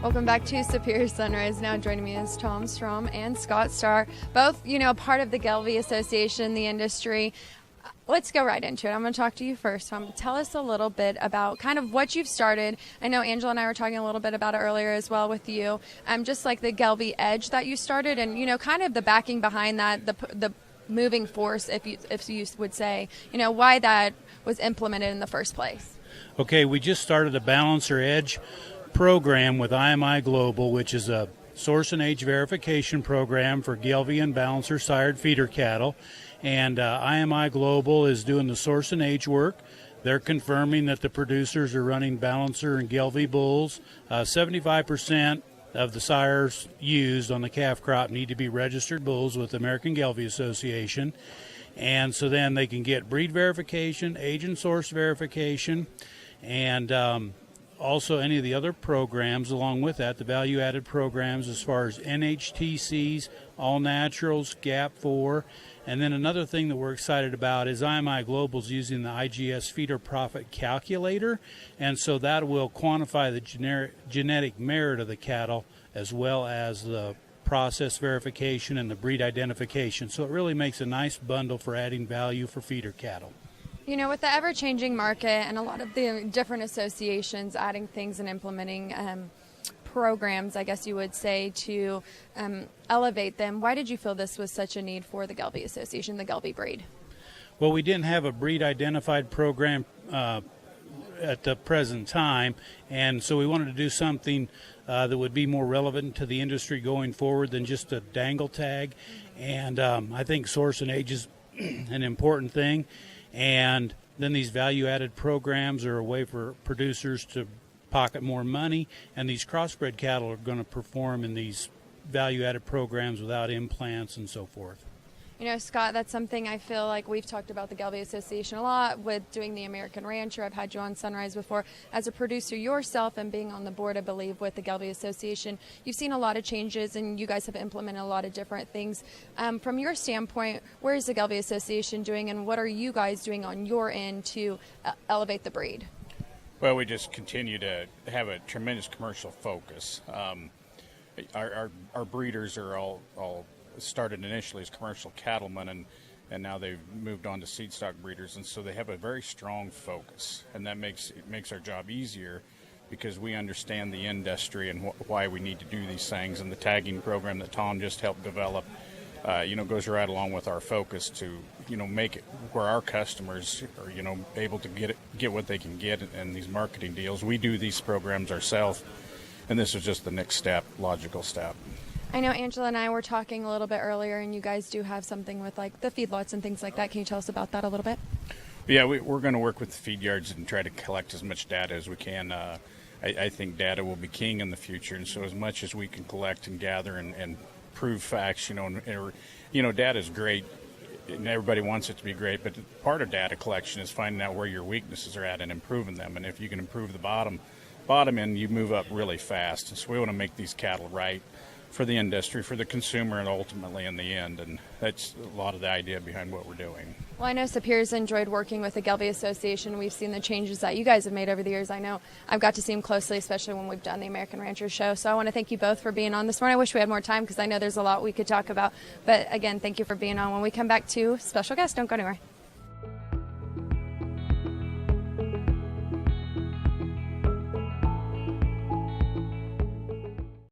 Welcome back to Superior Sunrise. Now joining me is Tom Strahm and Scott Starr, both, part of the Gelbvieh Association, the industry. Let's go right into it. I'm going to talk to you first, Tom. Tell us a little bit about kind of what you've started. I know Angela and I were talking a little bit about it earlier as well with you. Just like the Gelbvieh Edge that you started and, kind of the backing behind that, the moving force, if you would say, why that was implemented in the first place. Okay, we just started a Balancer Edge program with IMI Global, which is a source and age verification program for Gelbvieh and Balancer sired feeder cattle. And IMI Global is doing the source and age work. They're confirming that the producers are running Balancer and Gelbvieh bulls. 75% of the sires used on the calf crop need to be registered bulls with the American Gelbvieh Association. And so then they can get breed verification, age and source verification, and also any of the other programs along with that, the value-added programs as far as NHTCs, All Naturals, GAP4. And then another thing that we're excited about is IMI Global's using the IGS feeder profit calculator, and so that will quantify the genetic merit of the cattle as well as the process verification and the breed identification. So it really makes a nice bundle for adding value for feeder cattle. With the ever-changing market and a lot of the different associations adding things and implementing programs, I guess you would say, to elevate them, why did you feel this was such a need for the Gelbvieh Association, the Gelbvieh breed? Well, we didn't have a breed-identified program at the present time, and so we wanted to do something that would be more relevant to the industry going forward than just a dangle tag. And I think source and age is an important thing. And then these value-added programs are a way for producers to pocket more money, and these crossbred cattle are going to perform in these value-added programs without implants and so forth. Scott, that's something I feel like we've talked about the Gelbvieh Association a lot with doing the American Rancher. I've had you on Sunrise before. As a producer yourself and being on the board, I believe, with the Gelbvieh Association, you've seen a lot of changes and you guys have implemented a lot of different things. From your standpoint, where is the Gelbvieh Association doing and what are you guys doing on your end to elevate the breed? Well, we just continue to have a tremendous commercial focus. Our breeders are all started initially as commercial cattlemen, and now they've moved on to seed stock breeders, and so they have a very strong focus, and that makes our job easier because we understand the industry and why we need to do these things. And the tagging program that Tom just helped develop, goes right along with our focus to make it where our customers are able to get what they can get in these marketing deals. We do these programs ourselves, and this is just the next step, logical step. I know Angela and I were talking a little bit earlier, and you guys do have something with like the feedlots and things like that. Can you tell us about that a little bit? Yeah, we're going to work with the feed yards and try to collect as much data as we can. I think data will be king in the future, and so as much as we can collect and gather and prove facts, data is great, and everybody wants it to be great, but part of data collection is finding out where your weaknesses are at and improving them. And if you can improve the bottom end, you move up really fast. And so we want to make these cattle right for the industry, for the consumer, and ultimately in the end. And that's a lot of the idea behind what we're doing. Well, I know Superior's enjoyed working with the Gelbvieh Association. We've seen the changes that you guys have made over the years. I know I've got to see them closely, especially when we've done the American Rancher show. So I want to thank you both for being on this morning. I wish we had more time because I know there's a lot we could talk about. But again, thank you for being on. When we come back to special guest, don't go anywhere.